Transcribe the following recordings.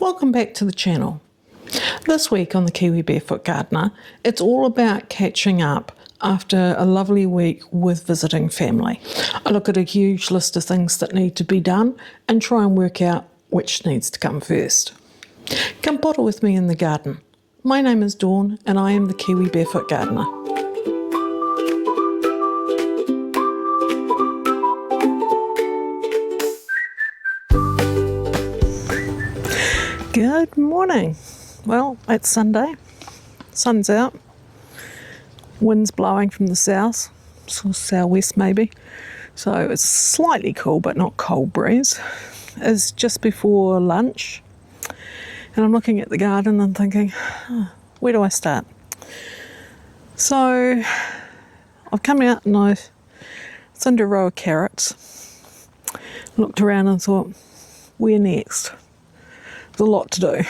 Welcome back to the channel. This week on the Kiwi Barefoot Gardener, it's all about catching up after a lovely week with visiting family. I look at a huge list of things that need to be done and try and work out which needs to come first. Come potter with me in the garden. My name is Dawn and I am the Kiwi Barefoot Gardener. Good morning. Well, it's Sunday. Sun's out. Wind's blowing from the south, sort of southwest maybe. So it's slightly cool, but not cold breeze. It's just before lunch. And I'm looking at the garden and thinking, where do I start? So I've come out and it's under a row of carrots. Looked around and thought, where next? There's a lot to do.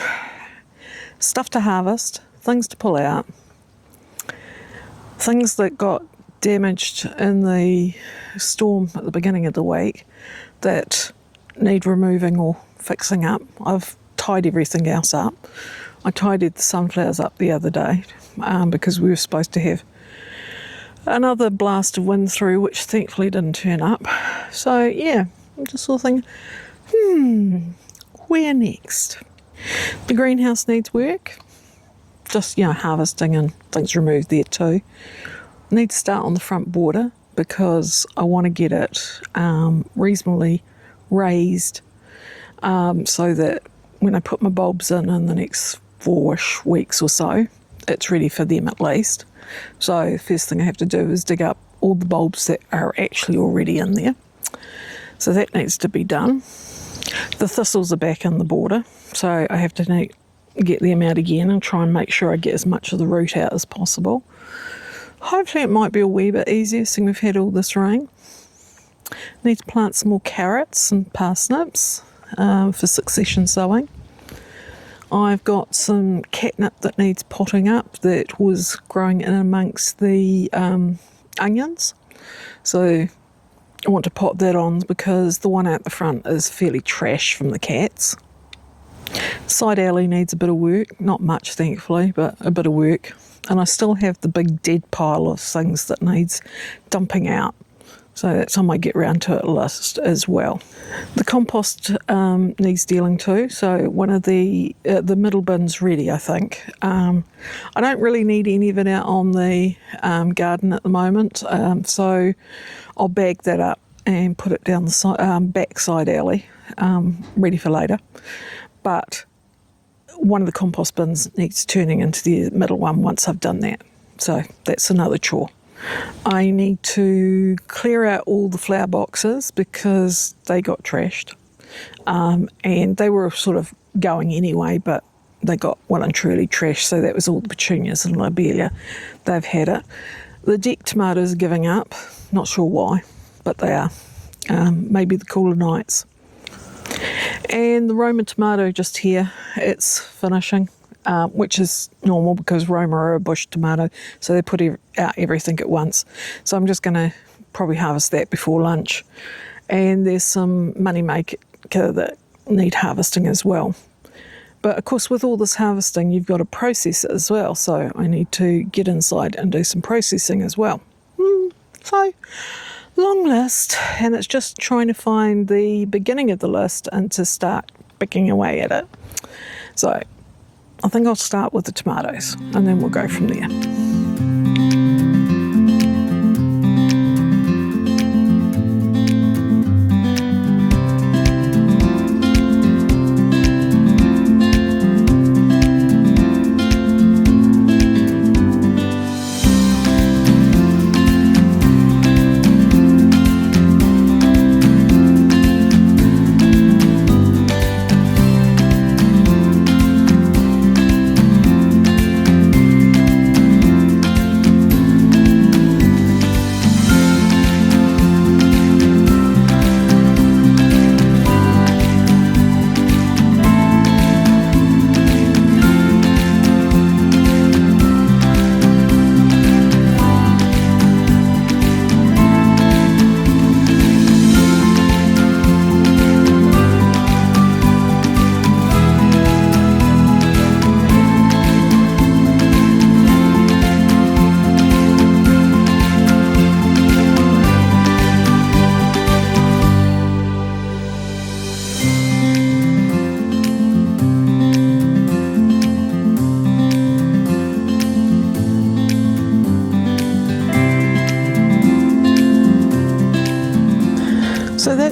Stuff to harvest, things to pull out, things that got damaged in the storm at the beginning of the week that need removing or fixing up. I've tied everything else up. I tidied the sunflowers up the other day because we were supposed to have another blast of wind through, which thankfully didn't turn up. So yeah, I'm just sort of thinking, where next? The greenhouse needs work. Just, harvesting and things removed there too. I need to start on the front border because I want to get it reasonably raised so that when I put my bulbs in the next 4-ish weeks or so, it's ready for them at least. So the first thing I have to do is dig up all the bulbs that are actually already in there. So that needs to be done. The thistles are back in the border, so I have to get them out again and try and make sure I get as much of the root out as possible. Hopefully it might be a wee bit easier seeing we've had all this rain. Need to plant some more carrots and parsnips for succession sowing. I've got some catnip that needs potting up that was growing in amongst the onions. So I want to pot that on because the one out the front is fairly trash from the cats. Side alley needs a bit of work, not much thankfully, but a bit of work. And I still have the big dead pile of things that needs dumping out. So that's on my get round to it list as well. The compost needs dealing too. So one of the middle bin's ready, I think. I don't really need any of it out on the garden at the moment. So I'll bag that up and put it down the back side alley, ready for later. But one of the compost bins needs turning into the middle one once I've done that. So that's another chore. I need to clear out all the flower boxes because they got trashed. And they were sort of going anyway, but they got well and truly trashed. So that was all the petunias and lobelia. They've had it. The deck tomatoes are giving up. Not sure why, but they are. Maybe the cooler nights. And the Roma tomato just here, it's finishing, which is normal because Roma are a bush tomato, so they put out everything at once. So I'm just going to probably harvest that before lunch. And there's some moneymaker that need harvesting as well. But of course, with all this harvesting, you've got to process it as well. So I need to get inside and do some processing as well. So long list, and it's just trying to find the beginning of the list and to start picking away at it. So I think I'll start with the tomatoes and then we'll go from there.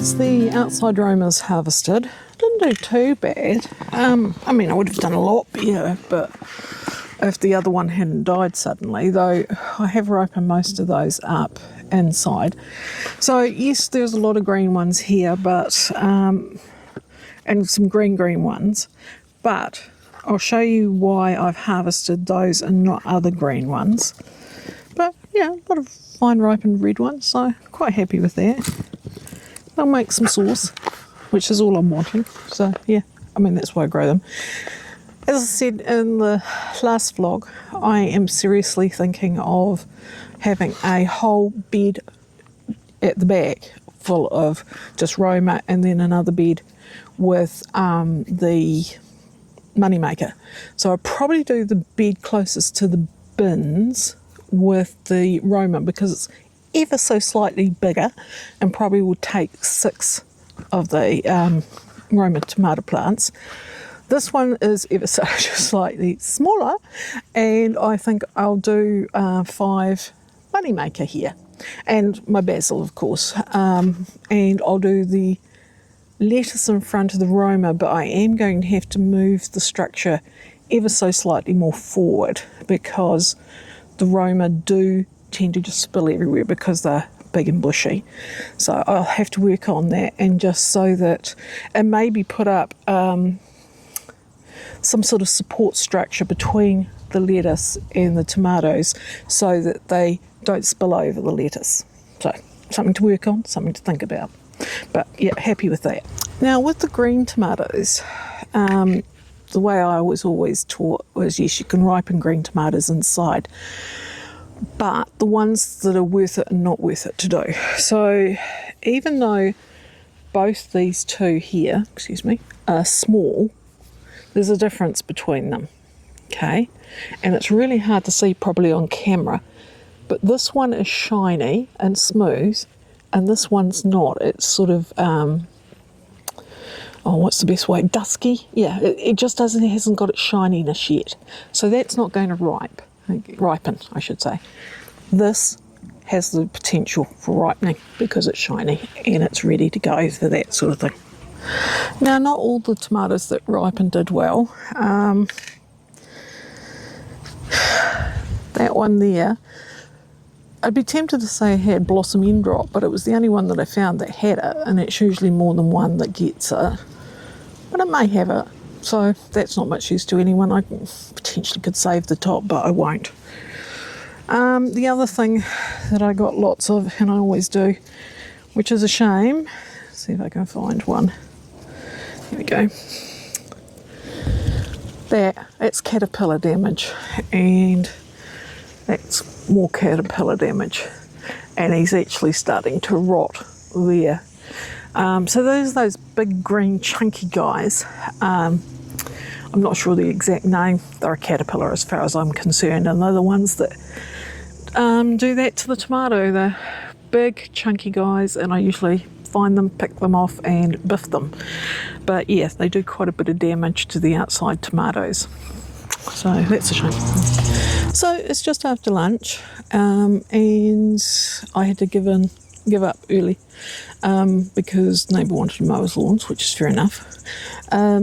that's the outside roamers harvested. Didn't do too bad. I mean, I would have done a lot better, but if the other one hadn't died suddenly, though I have ripened most of those up inside. So yes, there's a lot of green ones here, but and some green ones, but I'll show you why I've harvested those and not other green ones. But yeah, a lot of fine ripened red ones, so quite happy with that. They'll make some sauce, which is all I'm wanting. So yeah, I mean, that's why I grow them. As I said in the last vlog, I am seriously thinking of having a whole bed at the back full of just Roma, and then another bed with the moneymaker. So I'll probably do the bed closest to the bins with the Roma, because it's ever so slightly bigger and probably will take 6 of the Roma tomato plants. This one is ever so slightly smaller, and I think I'll do 5 moneymaker here, and my basil, of course, and I'll do the lettuce in front of the Roma, but I am going to have to move the structure ever so slightly more forward, because the Roma do tend to just spill everywhere because they're big and bushy. So I'll have to work on that, and just so that, and maybe put up some sort of support structure between the lettuce and the tomatoes so that they don't spill over the lettuce. So something to work on, something to think about. But yeah, happy with that. Now with the green tomatoes, the way I was always taught was, yes, you can ripen green tomatoes inside, but the ones that are worth it and not worth it to do. So even though both these two here, are small, there's a difference between them, okay? And it's really hard to see probably on camera, but this one is shiny and smooth, and this one's not. It's sort of, what's the best way? Dusky? Yeah, it just hasn't got its shininess yet. So that's not going to ripen, I should say. This has the potential for ripening because it's shiny and it's ready to go for that sort of thing. Now, not all the tomatoes that ripened did well. That one there, I'd be tempted to say it had blossom end drop, but it was the only one that I found that had it, and it's usually more than one that gets it. But it may have it, so that's not much use to anyone. I potentially could save the top, but I won't. The other thing that I got lots of, and I always do, which is a shame. Let's see if I can find one. Here we go. It's caterpillar damage, and that's more caterpillar damage, and he's actually starting to rot there. So those big green chunky guys. I'm not sure the exact name. They're a caterpillar as far as I'm concerned, and they're the ones that do that to the tomato. They're big chunky guys, and I usually find them, pick them off and biff them. But yeah, they do quite a bit of damage to the outside tomatoes. So that's a shame. So it's just after lunch, and I had to give up early because neighbour wanted to mow his lawns, which is fair enough.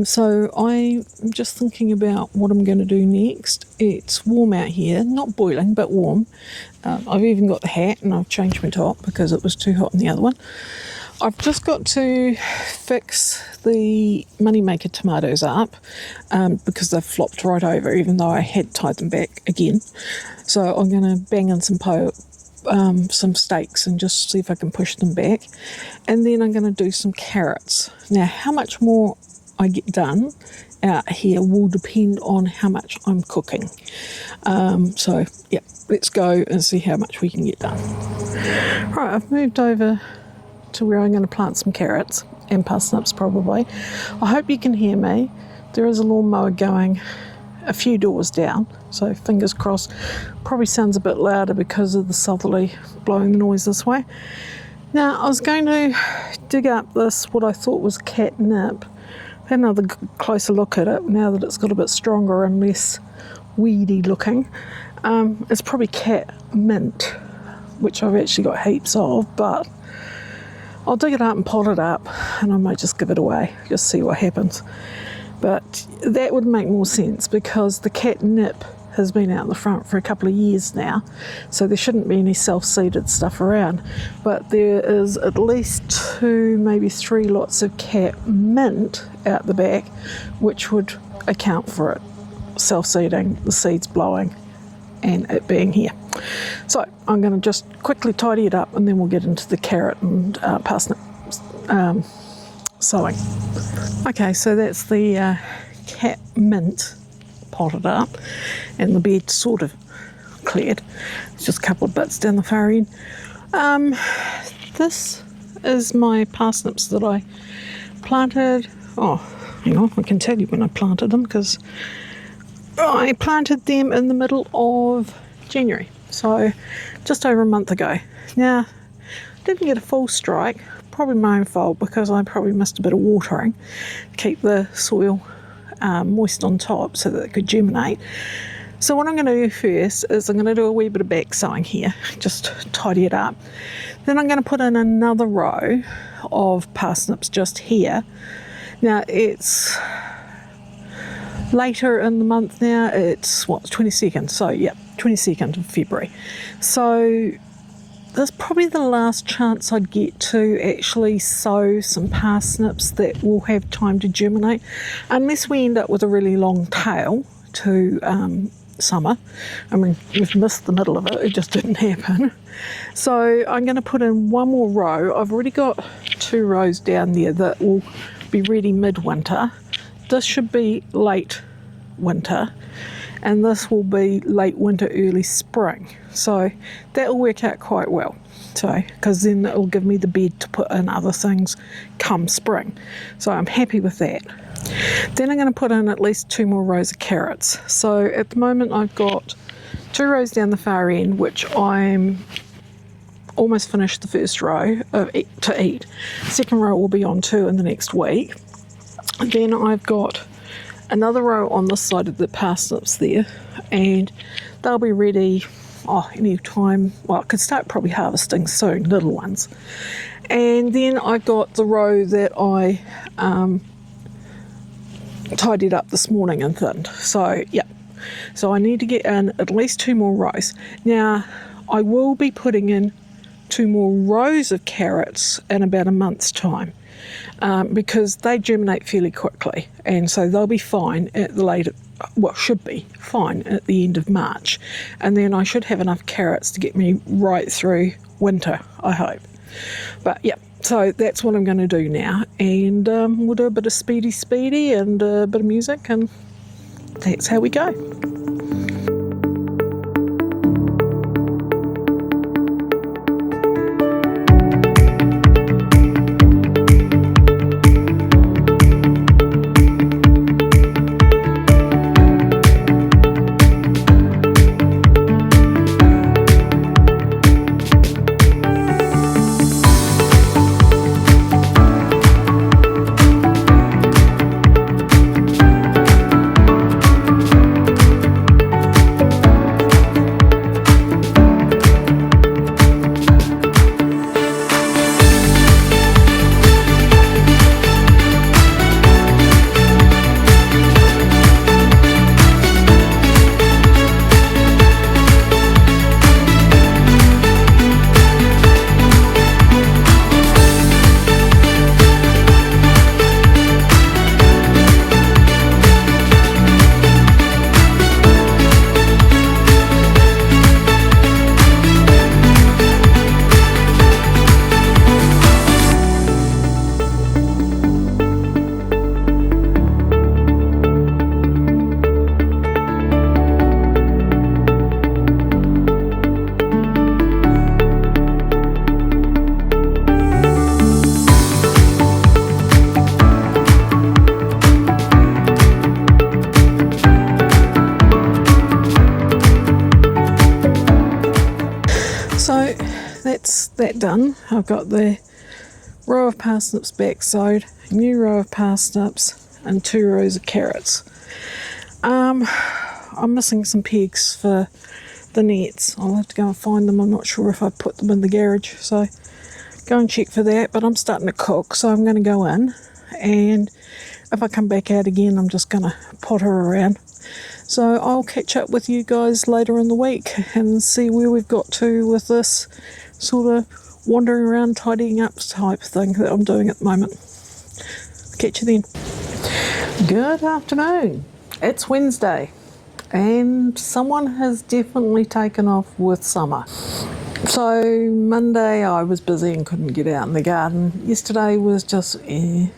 So I'm just thinking about what I'm going to do next. It's warm out here, not boiling, but warm. I've even got the hat, and I've changed my top because it was too hot in the other one. I've just got to fix the moneymaker tomatoes up because they've flopped right over, even though I had tied them back again. So I'm going to bang in some stakes and just see if I can push them back. And then I'm going to do some carrots. Now, how much more I get done out here will depend on how much I'm cooking. So yeah, let's go and see how much we can get done. Right, I've moved over to where I'm going to plant some carrots and parsnips probably. I hope you can hear me. There is a lawnmower going a few doors down, so fingers crossed. Probably sounds a bit louder because of the southerly blowing the noise this way. Now, I was going to dig up this, what I thought was catnip. Had another closer look at it now that it's got a bit stronger and less weedy looking. It's probably cat mint, which I've actually got heaps of, but I'll dig it up and pot it up, and I might just give it away, just see what happens. But that would make more sense because the catnip has been out the front for a couple of years now, so there shouldn't be any self-seeded stuff around. But there is at least 2, maybe 3 lots of cat mint out the back, which would account for it self-seeding, the seeds blowing, and it being here. So I'm going to just quickly tidy it up, and then we'll get into the carrot and parsnip sowing. Okay, so that's the cat mint potted up, and the bed sort of cleared. It's just a couple of bits down the far end. This is my parsnips that I planted. Oh, hang on, I can tell you when I planted them, because I planted them in the middle of January, so just over a month ago. Now, didn't get a full strike, probably my own fault, because I probably missed a bit of watering to keep the soil moist on top so that it could germinate. So what I'm going to do first is I'm going to do a wee bit of back sowing here, just tidy it up. Then I'm going to put in another row of parsnips just here. Now it's later in the month now, it's 22nd, so yeah, 22nd of February. So that's probably the last chance I'd get to actually sow some parsnips that will have time to germinate, unless we end up with a really long tail to summer. I mean, we've missed the middle of it, it just didn't happen. So I'm going to put in one more row. I've already got 2 rows down there that will be ready midwinter. This should be late winter, and this will be late winter, early spring. So that will work out quite well. So, because then it will give me the bed to put in other things come spring. So I'm happy with that. Then I'm going to put in at least 2 more rows of carrots. So at the moment I've got 2 rows down the far end, which I'm almost finished the first row to eat. Second row will be on 2 in the next week. And then I've got another row on this side of the parsnips there, and they'll be ready any time. Well, I could start probably harvesting soon, little ones. And then I've got the row that I tidied up this morning and thinned. So yeah, so I need to get in at least 2 more rows. Now I will be putting in 2 more rows of carrots in about a month's time. Because they germinate fairly quickly, and so they'll be fine at the should be fine at the end of March, and then I should have enough carrots to get me right through winter, I hope. But yeah, so that's what I'm going to do now, and we'll do a bit of speedy and a bit of music, and that's how we go. So that's that done. I've got the row of parsnips back sowed, a new row of parsnips, and 2 rows of carrots. I'm missing some pegs for the nets. I'll have to go and find them. I'm not sure if I put them in the garage, so go and check for that, but I'm starting to cook, so I'm going to go in, and if I come back out again, I'm just going to potter around. So I'll catch up with you guys later in the week and see where we've got to with this sort of wandering around, tidying up type thing that I'm doing at the moment. Catch you then. Good afternoon. It's Wednesday, and someone has definitely taken off with summer. So Monday I was busy and couldn't get out in the garden. Yesterday was just and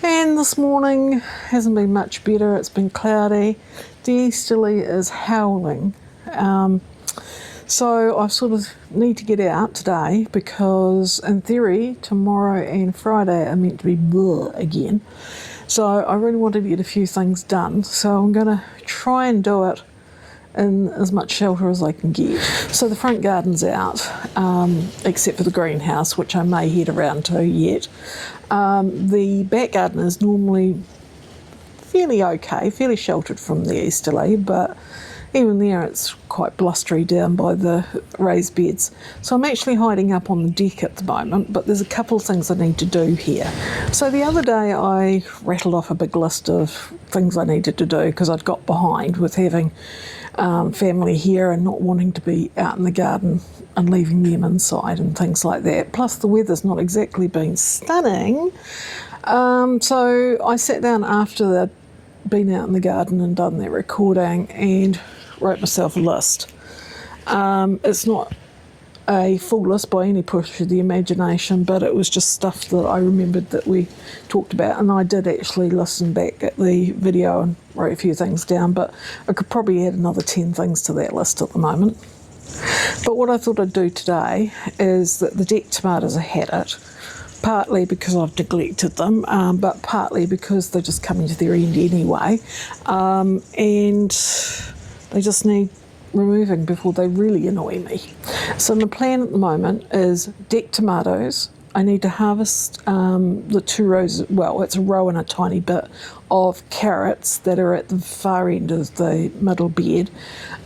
this morning hasn't been much better. It's been cloudy. The easterly is howling. So I sort of need to get out today because in theory tomorrow and Friday are meant to be bleh again. So I really wanted to get a few things done. So I'm going to try and do it in as much shelter as I can get. So the front garden's out, except for the greenhouse, which I may head around to yet. The back garden is normally fairly okay, fairly sheltered from the easterly, but even there it's quite blustery down by the raised beds. So I'm actually hiding up on the deck at the moment, but there's a couple of things I need to do here. So the other day I rattled off a big list of things I needed to do because I'd got behind with having family here and not wanting to be out in the garden and leaving them inside and things like that. Plus the weather's not exactly been stunning. So I sat down after they'd been out in the garden and done their recording and wrote myself a list. It's not a full list by any push of the imagination, but it was just stuff that I remembered that we talked about, and I did actually listen back at the video and wrote a few things down, but I could probably add another 10 things to that list at the moment. But what I thought I'd do today is that the deck tomatoes I had it, partly because I've neglected them, but partly because they're just coming to their end anyway, and they just need removing before they really annoy me. So my plan at the moment is deck tomatoes. I need to harvest the 2 rows, well, it's a row and a tiny bit of carrots that are at the far end of the middle bed,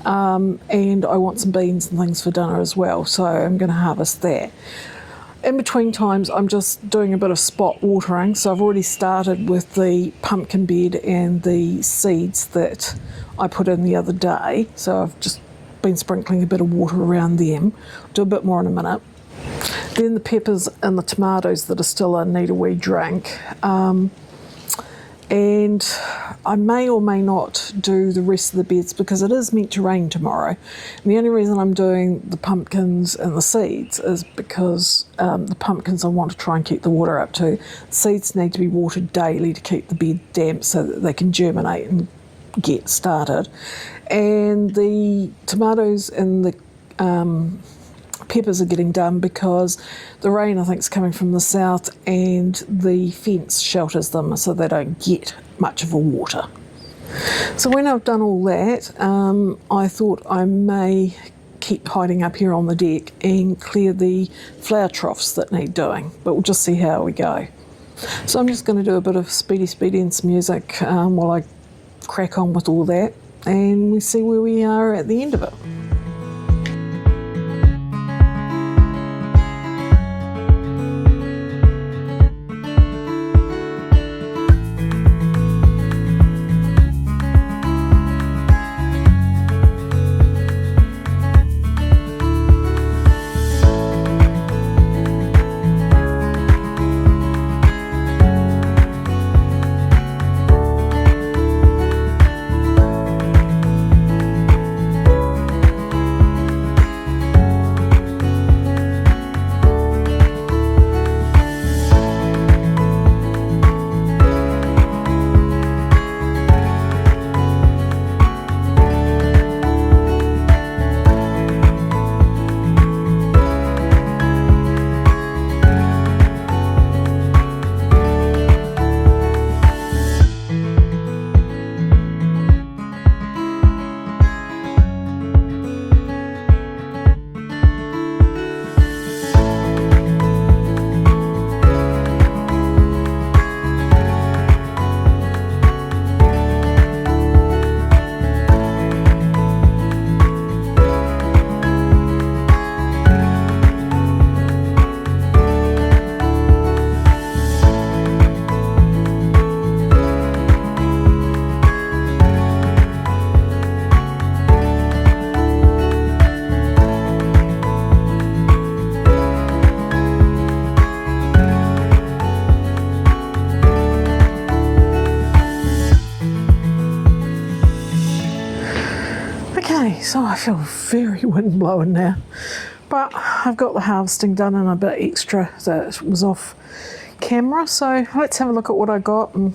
and I want some beans and things for dinner as well, so I'm going to harvest that. In between times, I'm just doing a bit of spot watering. So I've already started with the pumpkin bed and the seeds that I put in the other day. So I've just been sprinkling a bit of water around them. I'll do a bit more in a minute. Then the peppers and the tomatoes that are still in need a wee drink. And I may or may not do the rest of the beds because it is meant to rain tomorrow. And the only reason I'm doing the pumpkins and the seeds is because the pumpkins I want to try and keep the water up to. The seeds need to be watered daily to keep the bed damp so that they can germinate and get started. And the tomatoes and the peppers are getting done because the rain I think is coming from the south and the fence shelters them so they don't get much of a water. So when I've done all that, I thought I may keep hiding up here on the deck and clear the flower troughs that need doing, but we'll just see how we go. So I'm just going to do a bit of speedy and some music while I crack on with all that, and we see where we are at the end of it. Okay, so I feel very wind blowing now. But I've got the harvesting done and a bit extra that was off camera. So let's have a look at what I got and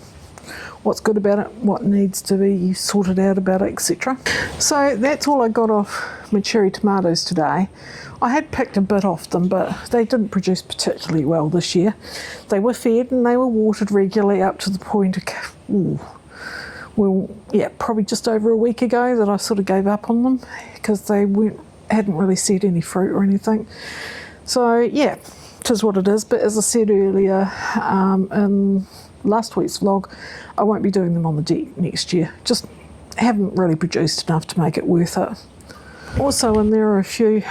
what's good about it, what needs to be sorted out about it, etc. So that's all I got off my cherry tomatoes today. I had picked a bit off them, but they didn't produce particularly well this year. They were fed and they were watered regularly up to the point of, probably just over a week ago that I sort of gave up on them because they hadn't really set any fruit or anything. So yeah, it is what it is. But as I said earlier in last week's vlog, I won't be doing them on the deck next year. Just haven't really produced enough to make it worth it. Also in there are a few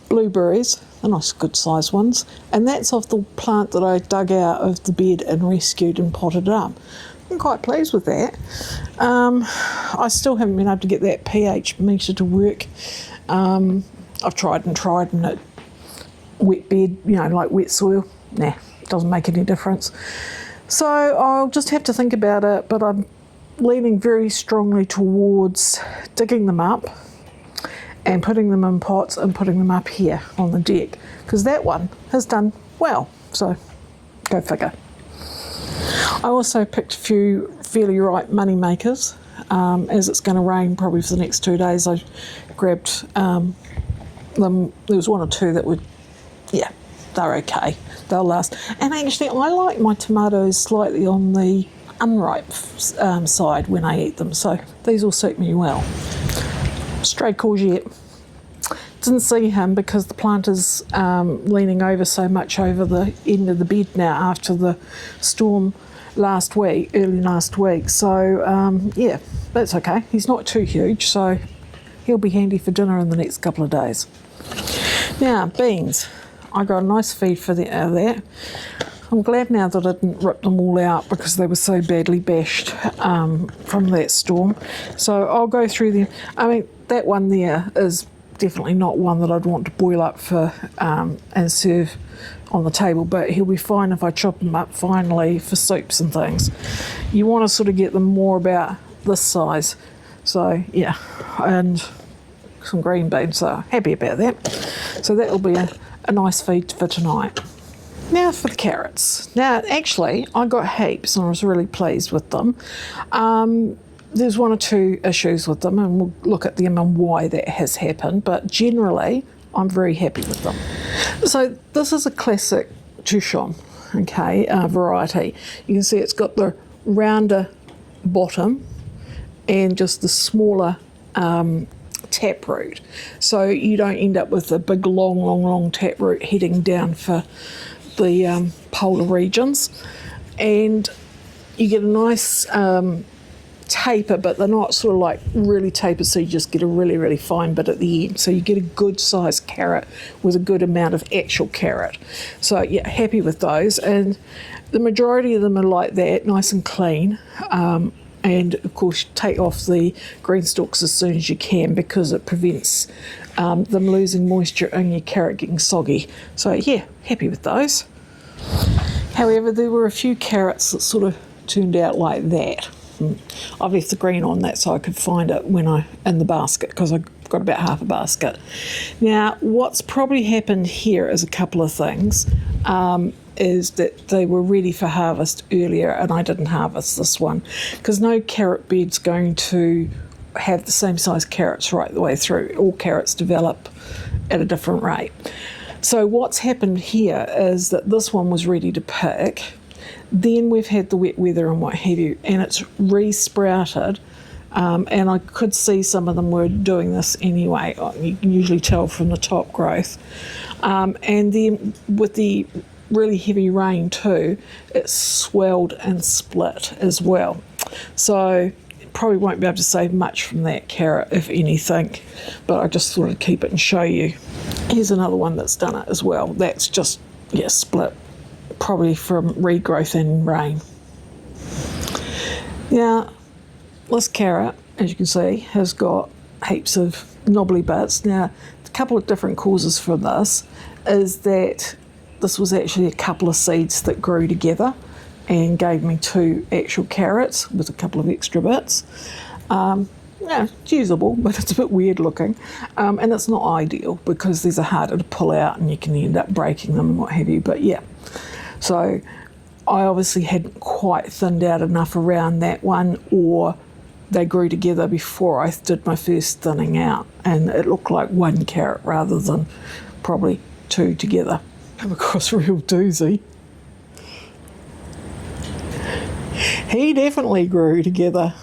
blueberries, the nice good sized ones, and that's off the plant that I dug out of the bed and rescued and potted up. I'm quite pleased with that. I still haven't been able to get that pH meter to work. I've tried and it wet bed, like wet soil, doesn't make any difference. So I'll just have to think about it, but I'm leaning very strongly towards digging them up and putting them in pots and putting them up here on the deck, because that one has done well, so go figure. I also picked a few fairly ripe money makers. As it's going to rain probably for the next 2 days, I grabbed them. There was one or two that would, they're okay, they'll last. And actually I like my tomatoes slightly on the unripe side when I eat them, so these will suit me well. Stray courgette. Didn't see him because the plant is leaning over so much over the end of the bed now after the storm early last week. So that's okay. He's not too huge, so he'll be handy for dinner in the next couple of days. Now, beans. I got a nice feed for out of that. I'm glad now that I didn't rip them all out because they were so badly bashed from that storm. So I'll go through them. I mean, that one there is definitely not one that I'd want to boil up for and serve on the table, but he'll be fine if I chop them up finally for soups and things. You want to sort of get them more about this size. So yeah, and some green beans, so happy about that. So that'll be a nice feed for tonight. Now for the carrots. Now actually I got heaps and I was really pleased with them. There's one or two issues with them and we'll look at them and why that has happened, but generally I'm very happy with them. So this is a classic Touchon, variety. You can see it's got the rounder bottom and just the smaller taproot. So you don't end up with a big long taproot heading down for the polar regions. And you get a nice taper, but they're not sort of like really tapered, so you just get a really fine bit at the end. So you get a good sized carrot with a good amount of actual carrot. So yeah, happy with those. And the majority of them are like that, nice and clean. And of course take off the green stalks as soon as you can because it prevents them losing moisture and your carrot getting soggy. So yeah, happy with those. However, there were a few carrots that sort of turned out like that. I've left the green on that so I could find it in the basket because I got about half a basket. Now what's probably happened here is a couple of things. Is that they were ready for harvest earlier and I didn't harvest this one because no carrot bed's going to have the same size carrots right the way through. All carrots develop at a different rate. So what's happened here is that this one was ready to pick. Then we've had the wet weather and what have you, and it's re-sprouted. And I could see some of them were doing this anyway. You can usually tell from the top growth. And then with the really heavy rain too, it swelled and split as well. So probably won't be able to save much from that carrot, if anything, but I just thought I'd keep it and show you. Here's another one that's done it as well. That's just, split, probably from regrowth and rain. Now, this carrot, as you can see, has got heaps of knobbly bits. Now, a couple of different causes for this is that this was actually a couple of seeds that grew together and gave me 2 actual carrots with a couple of extra bits. yeah, it's usable, but it's a bit weird looking. And it's not ideal because these are harder to pull out and you can end up breaking them and what have you. But yeah, so I obviously hadn't quite thinned out enough around that one, or they grew together before I did my first thinning out, and it looked like one carrot rather than probably two together. Come across a real doozy. He definitely grew together.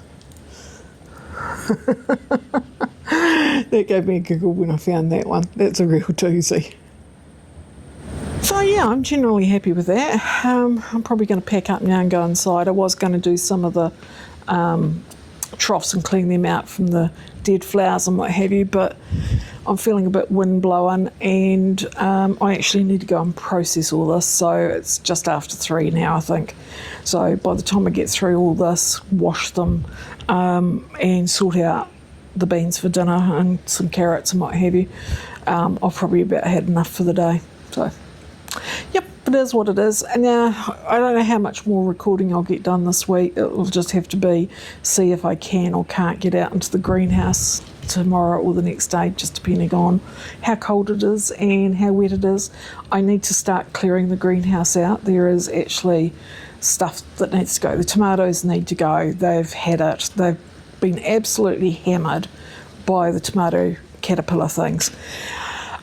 That gave me a giggle when I found that one. That's a real doozy. So yeah, I'm generally happy with that. I'm probably going to pack up now and go inside. I was going to do some of the troughs and clean them out from the dead flowers and what have you, but I'm feeling a bit wind blowing, and I actually need to go and process all this. So it's just after 3 now, I think. So by the time I get through all this, wash them and sort out the beans for dinner and some carrots and what have you, I've probably about had enough for the day. So yep, it is what it is. And now I don't know how much more recording I'll get done this week. It will just have to be see if I can or can't get out into the greenhouse tomorrow or the next day, just depending on how cold it is and how wet it is. I need to start clearing the greenhouse out. There is actually stuff that needs to go. The tomatoes need to go. They've had it. They've been absolutely hammered by the tomato caterpillar things.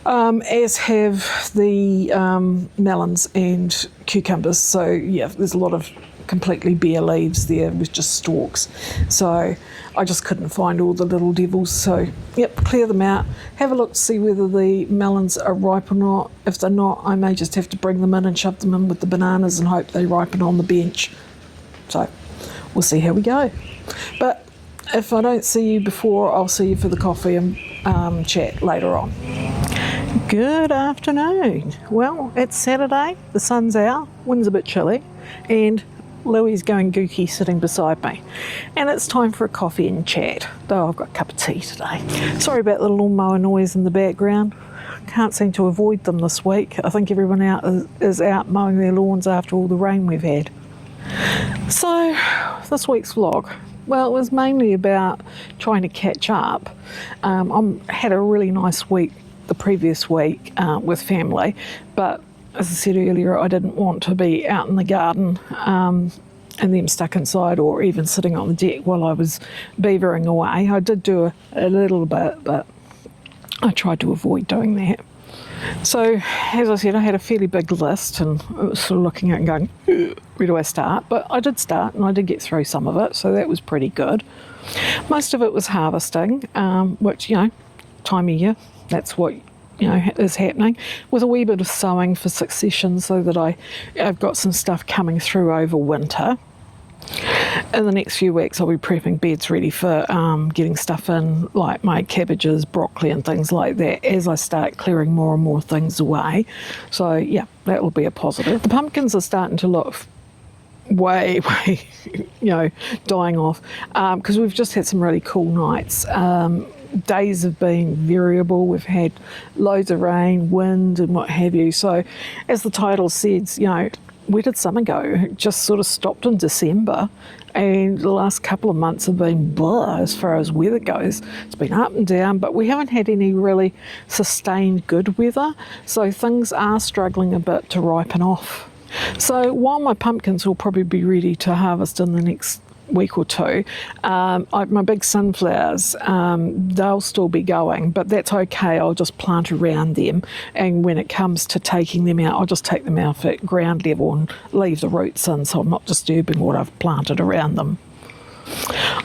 As have the melons and cucumbers. So yeah, there's a lot of completely bare leaves there with just stalks. So I just couldn't find all the little devils. So yep, clear them out. Have a look to see whether the melons are ripe or not. If they're not, I may just have to bring them in and shove them in with the bananas and hope they ripen on the bench. So we'll see how we go. But if I don't see you before, I'll see you for the coffee and chat later on. Good afternoon. Well, it's Saturday, the sun's out, wind's a bit chilly, and Louie's going gooky sitting beside me. And it's time for a coffee and chat, though I've got a cup of tea today. Sorry about the lawnmower noise in the background. Can't seem to avoid them this week. I think everyone out is out mowing their lawns after all the rain we've had. So, this week's vlog. Well, it was mainly about trying to catch up. I had a really nice week the previous week with family, but as I said earlier, I didn't want to be out in the garden and them stuck inside, or even sitting on the deck while I was beavering away. I did do a little bit, but I tried to avoid doing that. So, as I said, I had a fairly big list, and I was sort of looking at it and going, where do I start? But I did start, and I did get through some of it, so that was pretty good. Most of it was harvesting, which, you know, time of year, that's what, you know, is happening, with a wee bit of sowing for succession, so that I've got some stuff coming through over winter. In the next few weeks, I'll be prepping beds ready for getting stuff in, like my cabbages, broccoli and things like that, as I start clearing more and more things away. So yeah, that will be a positive. The pumpkins are starting to look way, you know, dying off, because we've just had some really cool nights. Days have been variable. We've had loads of rain, wind and what have you. So as the title says, you know, where did summer go? It just sort of stopped in December, and the last couple of months have been blah as far as weather goes. It's been up and down, but we haven't had any really sustained good weather, so things are struggling a bit to ripen off. So while my pumpkins will probably be ready to harvest in the next week or two, my big sunflowers, they'll still be going, but that's okay. I'll just plant around them, and when it comes to taking them out, I'll just take them out at ground level and leave the roots in, so I'm not disturbing what I've planted around them.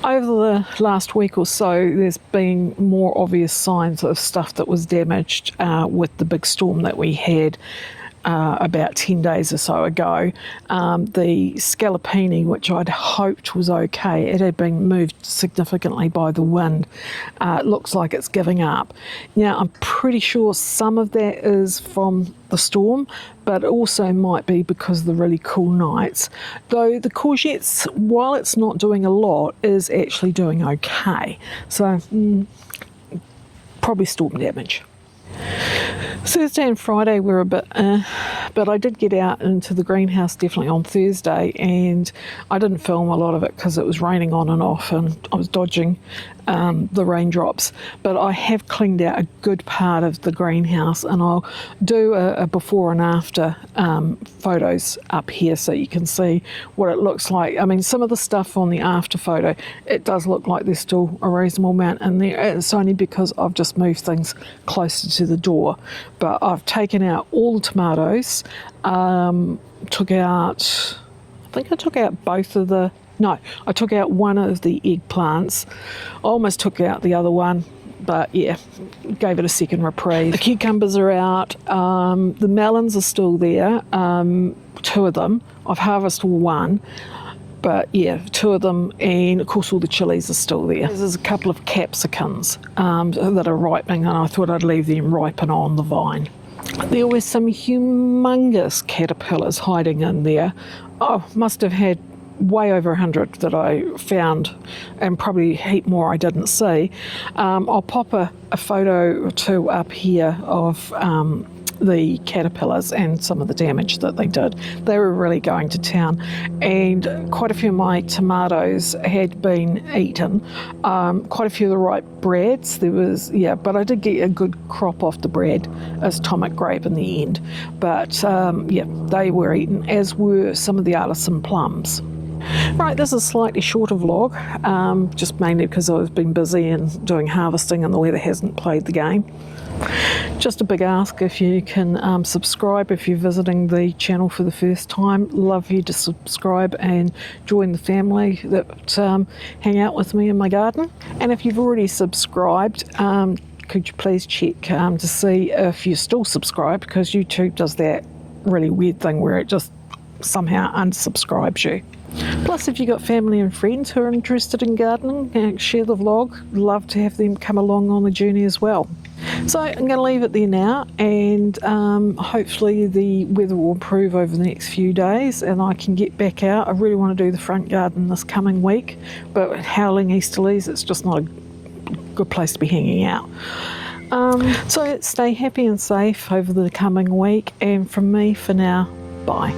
Over the last week or so, there's been more obvious signs of stuff that was damaged with the big storm that we had about 10 days or so ago. The scallopini, which I'd hoped was okay, it had been moved significantly by the wind. It looks like it's giving up. Now, I'm pretty sure some of that is from the storm, but it also might be because of the really cool nights. Though the courgettes, while it's not doing a lot, is actually doing okay. So, probably storm damage. Thursday and Friday were a bit, but I did get out into the greenhouse definitely on Thursday, and I didn't film a lot of it because it was raining on and off and I was dodging the raindrops. But I have cleaned out a good part of the greenhouse, and I'll do a before and after photos up here so you can see what it looks like. I mean, some of the stuff on the after photo, it does look like there's still a reasonable amount in there. It's only because I've just moved things closer to the door. But I've taken out all the tomatoes, took out, I think I took out both of the, no, I took out one of the eggplants. I almost took out the other one, but yeah, gave it a second reprieve. The cucumbers are out, the melons are still there, two of them. I've harvested one. But yeah, two of them, and of course all the chilies are still there. There's a couple of capsicums that are ripening, and I thought I'd leave them ripen on the vine. There were some humongous caterpillars hiding in there. Oh, must have had way over 100 that I found, and probably a heap more I didn't see. I'll pop a photo or two up here of the caterpillars and some of the damage that they did. They were really going to town, and quite a few of my tomatoes had been eaten. Quite a few of the ripe brads, there was, yeah, but I did get a good crop off the brad as Tomic grape in the end. But yeah, they were eaten, as were some of the artisan plums. Right, this is a slightly shorter vlog, just mainly because I've been busy and doing harvesting and the weather hasn't played the game. Just a big ask if you can subscribe if you're visiting the channel for the first time. Love you to subscribe and join the family that hang out with me in my garden. And if you've already subscribed, could you please check to see if you're still subscribed, because YouTube does that really weird thing where it just somehow unsubscribes you. Plus, if you've got family and friends who are interested in gardening, share the vlog. Love to have them come along on the journey as well. So I'm going to leave it there now, and hopefully the weather will improve over the next few days and I can get back out. I really want to do the front garden this coming week, but howling easterlies, it's just not a good place to be hanging out. So stay happy and safe over the coming week, and from me for now, bye.